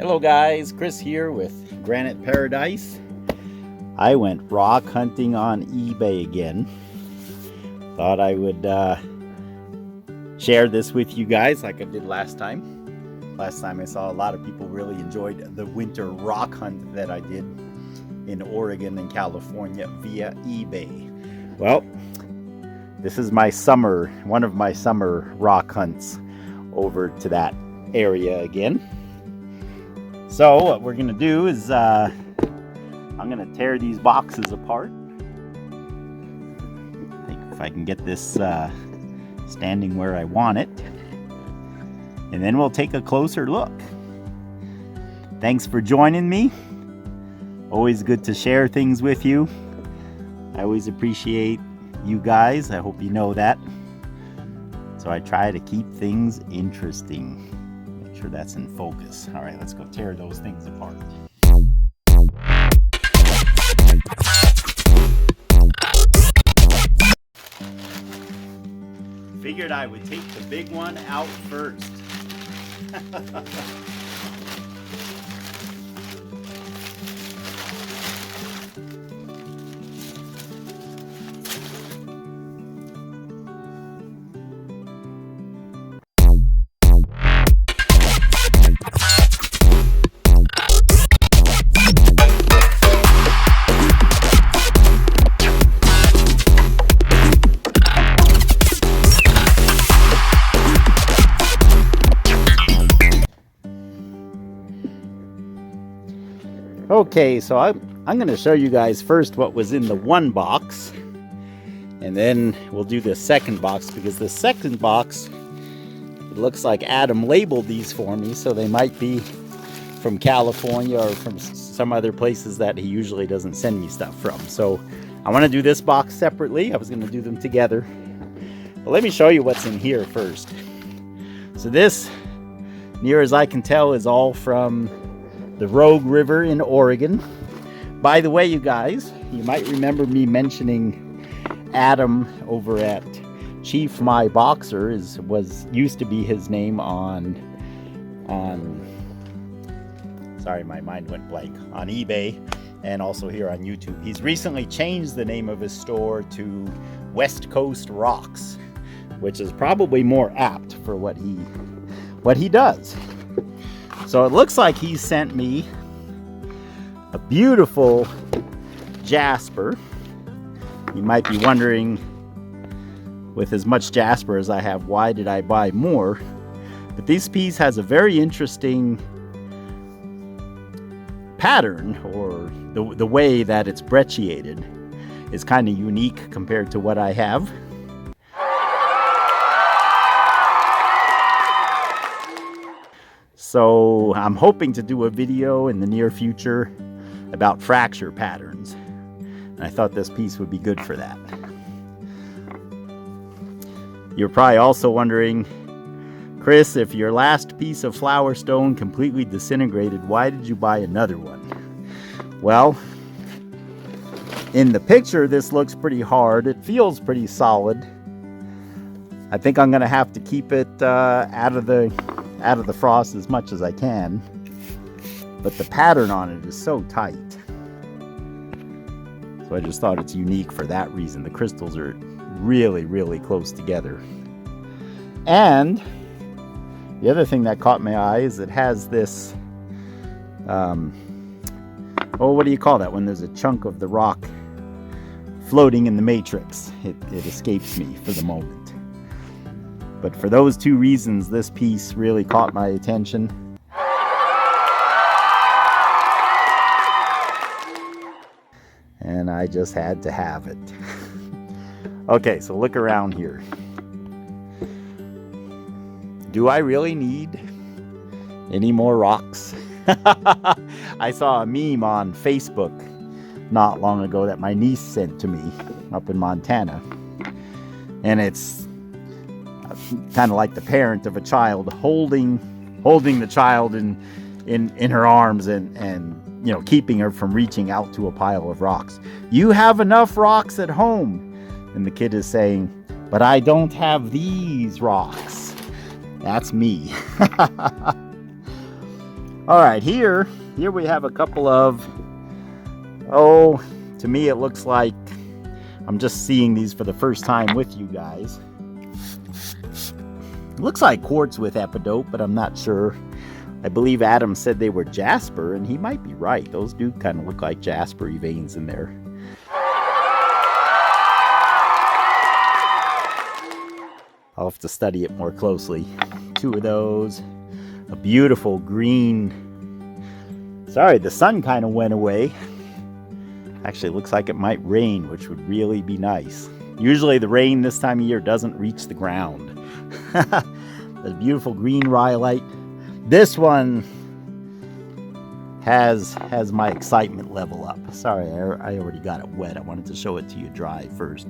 Hello guys, Chris here with Granite Paradise. I went rock hunting on eBay again. Thought I would share this with you guys like I did last time. Last time I saw a lot of people really enjoyed the winter rock hunt that I did in Oregon and California via eBay. Well, this is my one of my summer rock hunts over to that area again. So what we're gonna do is I'm gonna tear these boxes apart. I think if I can get this standing where I want it, and then we'll take a closer look. Thanks for joining me. Always good to share things with you. I always appreciate you guys. I hope you know that. So I try to keep things interesting. Make sure that's in focus. All right, let's go tear those things apart. Figured I would take the big one out first. Okay, so I'm going to show you guys first what was in the one box, and then we'll do the second box, because the second box, it looks like Adam labeled these for me, so they might be from California or from some other places that he usually doesn't send me stuff from. So I want to do this box separately. I was going to do them together, but let me show you what's in here first. So this, near as I can tell, is all from the Rogue River in Oregon. By the way, you guys, you might remember me mentioning Adam over at Chief My Boxer used to be his name on sorry, my mind went blank, on eBay and also here on YouTube. He's recently changed the name of his store to West Coast Rocks, which is probably more apt for what he does. So it looks like he sent me a beautiful jasper. You might be wondering, with as much jasper as I have, why did I buy more? But this piece has a very interesting pattern, or the way that it's brecciated is kind of unique compared to what I have. So I'm hoping to do a video in the near future about fracture patterns. And I thought this piece would be good for that. You're probably also wondering, Chris, if your last piece of flower stone completely disintegrated, why did you buy another one? Well, in the picture, this looks pretty hard. It feels pretty solid. I think I'm gonna have to keep it out of the frost as much as I can, but the pattern on it is so tight, so I just thought it's unique for that reason. The crystals are really, really close together. And the other thing that caught my eye is it has this what do you call that when there's a chunk of the rock floating in the matrix? It escapes me for the moment. But for those two reasons, this piece really caught my attention. And I just had to have it. Okay, so look around here. Do I really need any more rocks? I saw a meme on Facebook not long ago that my niece sent to me up in Montana. And it's kind of like the parent of a child holding the child in her arms and you know, keeping her from reaching out to a pile of rocks. You have enough rocks at home. And the kid is saying, but I don't have these rocks. That's me. All right, here we have a couple of, oh, to me it looks like I'm just seeing these for the first time with you guys. It looks like quartz with epidote, but I'm not sure. I believe Adam said they were jasper, and he might be right. Those do kind of look like jasper-y veins in there. I'll have to study it more closely. Two of those. A beautiful green. Sorry, the sun kind of went away. Actually, it looks like it might rain, which would really be nice. Usually the rain this time of year doesn't reach the ground. The beautiful green rhyolite. This one has my excitement level up. Sorry, I already got it wet. I wanted to show it to you dry first.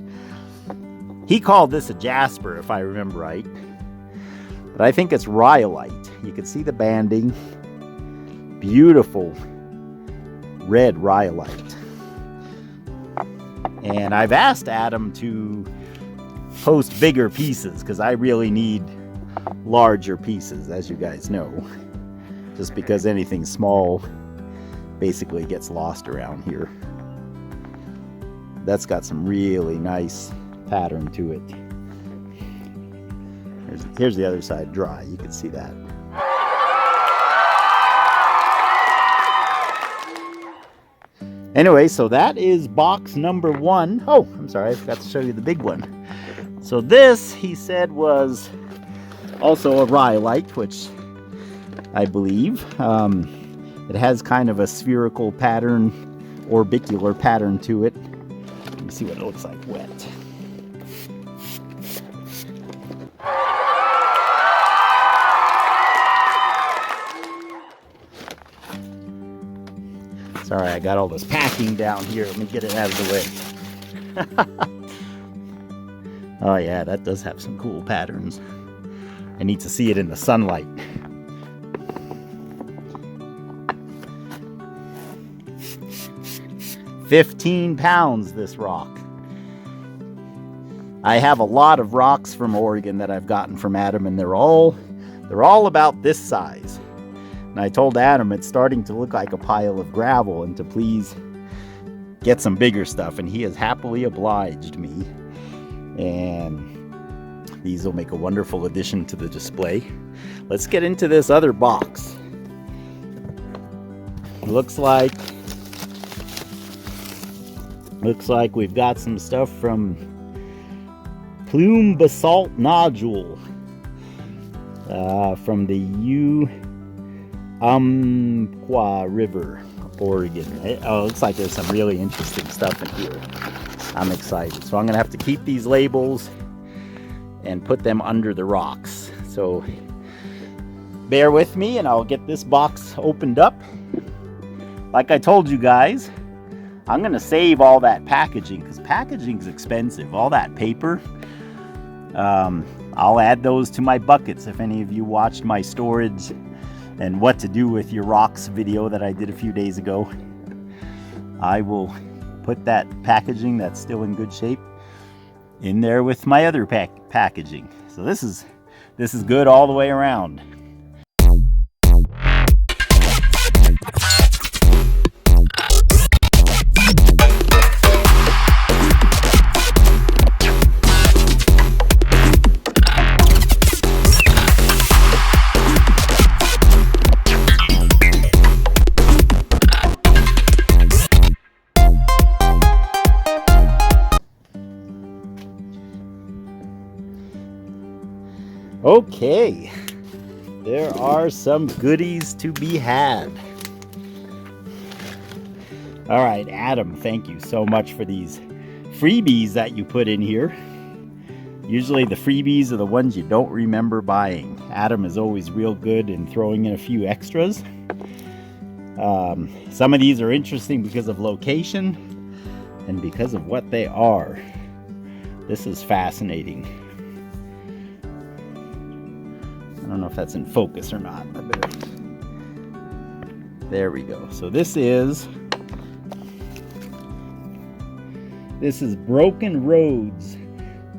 He called this a jasper, if I remember right. But I think it's rhyolite. You can see the banding. Beautiful red rhyolite. And I've asked Adam to post bigger pieces because I really need larger pieces, as you guys know. Just because anything small basically gets lost around here. That's got some really nice pattern to it. Here's the other side dry. You can see that. Anyway, so that is box number 1. Oh, I'm sorry, I forgot to show you the big one. So this, he said, was also a rhyolite, which I believe. It has kind of a spherical pattern, orbicular pattern to it. Let me see what it looks like wet. Sorry, I got all this packing down here. Let me get it out of the way. Oh yeah, that does have some cool patterns. I need to see it in the sunlight. £15, this rock. I have a lot of rocks from Oregon that I've gotten from Adam, and they're all about this size. And I told Adam it's starting to look like a pile of gravel and to please get some bigger stuff, and he has happily obliged me. And these will make a wonderful addition to the display. Let's get into this other box. Looks like we've got some stuff from Plume Basalt Nodule from the Umpqua River, Oregon. It looks like there's some really interesting stuff in here. I'm excited. So I'm going to have to keep these labels and put them under the rocks. So bear with me and I'll get this box opened up. Like I told you guys, I'm going to save all that packaging because packaging's expensive. All that paper. I'll add those to my buckets. If any of you watched my storage and what to do with your rocks video that I did a few days ago, I will put that packaging that's still in good shape in there with my other packaging. So this is good all the way around. Okay, there are some goodies to be had. All right, Adam, thank you so much for these freebies that you put in here. Usually the freebies are the ones you don't remember buying. Adam is always real good in throwing in a few extras. Some of these are interesting because of location and because of what they are. This is fascinating. I don't know if that's in focus or not. There we go. So this is Broken Roads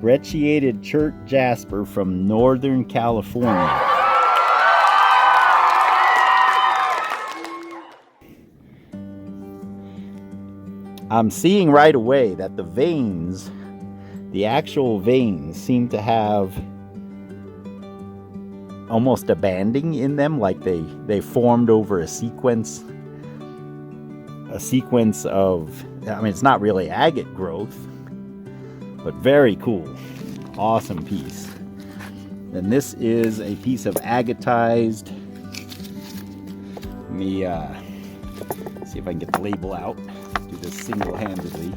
brecciated chert jasper from Northern California. I'm seeing right away that the veins, the actual veins, seem to have almost a banding in them, like they formed over a sequence of, I mean, it's not really agate growth, but very cool. Awesome piece. And this is a piece of agatized, let me see if I can get the label out. Do this single-handedly.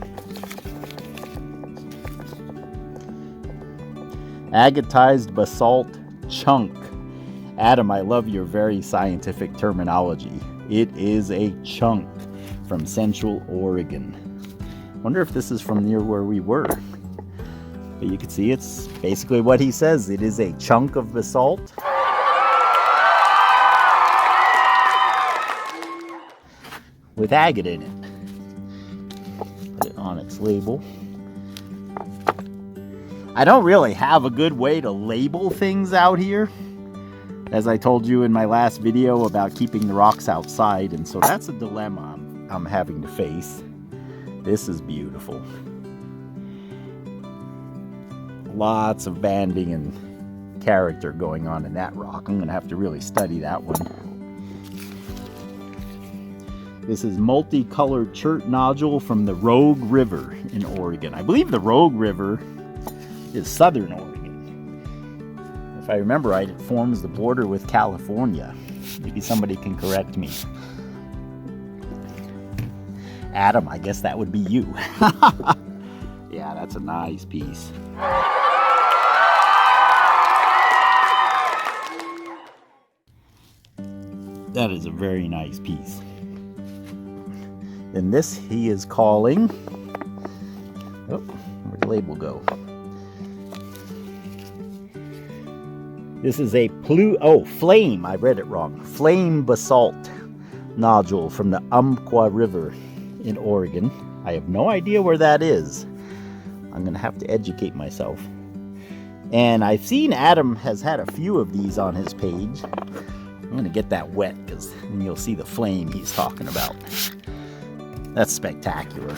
Agatized basalt chunk. Adam, I love your very scientific terminology. It is a chunk from Central Oregon. Wonder if this is from near where we were. But you can see it's basically what he says. It is a chunk of basalt. With agate in it. Put it on its label. I don't really have a good way to label things out here, as I told you in my last video about keeping the rocks outside, and so that's a dilemma I'm having to face. This is beautiful. Lots of banding and character going on in that rock. I'm going to have to really study that one. This is multicolored chert nodule from the Rogue River in Oregon. I believe the Rogue River is southern Oregon. If I remember right, it forms the border with California. Maybe somebody can correct me. Adam, I guess that would be you. Yeah, that's a nice piece. That is a very nice piece. And this he is calling, oh, where'd the label go? This is a flame, I read it wrong. Flame basalt nodule from the Umpqua River in Oregon. I have no idea where that is. I'm going to have to educate myself. And I've seen Adam has had a few of these on his page. I'm going to get that wet because then you'll see the flame he's talking about. That's spectacular.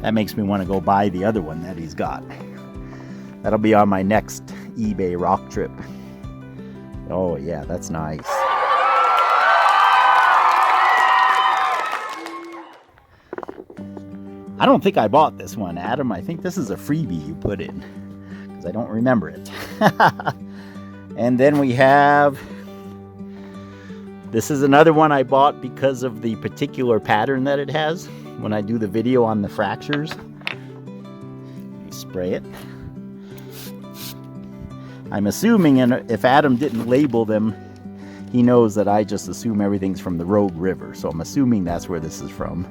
That makes me want to go buy the other one that he's got. That'll be on my next eBay rock trip. Oh yeah, that's nice. I don't think I bought this one, Adam. I think this is a freebie you put in, because I don't remember it. And then we have, this is another one I bought because of the particular pattern that it has. When I do the video on the fractures, spray it. I'm assuming, and if Adam didn't label them, he knows that I just assume everything's from the Rogue River. So I'm assuming that's where this is from.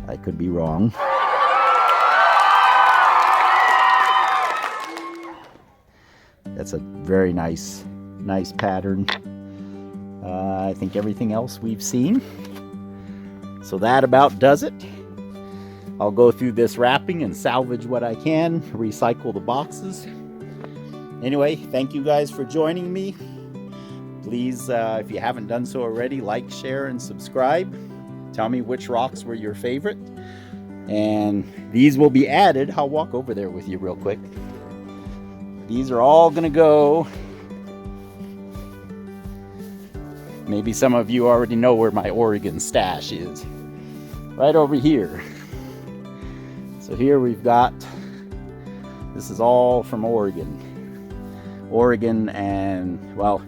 I could be wrong. That's a very nice pattern. I think everything else we've seen. So that about does it. I'll go through this wrapping and salvage what I can, recycle the boxes. Anyway, thank you guys for joining me. Please, if you haven't done so already, like, share, and subscribe. Tell me which rocks were your favorite. And these will be added. I'll walk over there with you real quick. These are all going to go. Maybe some of you already know where my Oregon stash is. Right over here. So here we've got, this is all from Oregon. Oregon, and well,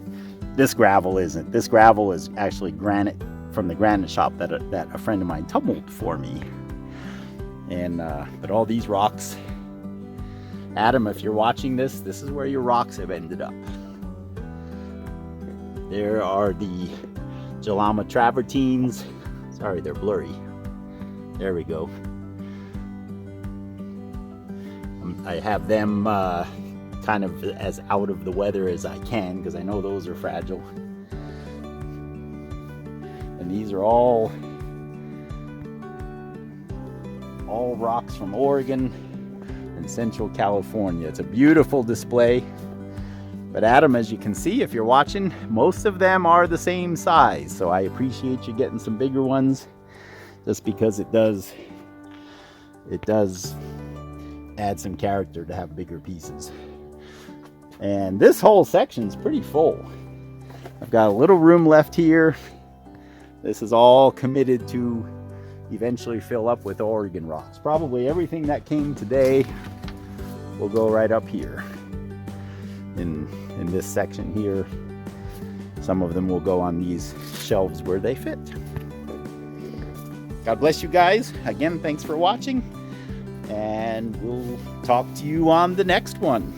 this gravel isn't. This gravel is actually granite from the granite shop that a friend of mine tumbled for me. And but all these rocks, Adam, if you're watching this, this is where your rocks have ended up. There are the Jalama travertines. Sorry, they're blurry. There we go. I have them kind of as out of the weather as I can, because I know those are fragile. And these are all rocks from Oregon and Central California. It's a beautiful display. But Adam, as you can see, if you're watching, most of them are the same size. So I appreciate you getting some bigger ones just because it does add some character to have bigger pieces. And this whole section's pretty full. I've got a little room left here. This is all committed to eventually fill up with Oregon rocks. Probably everything that came today will go right up here in this section here. Some of them will go on these shelves where they fit. God bless you guys. Again, thanks for watching, and we'll talk to you on the next one.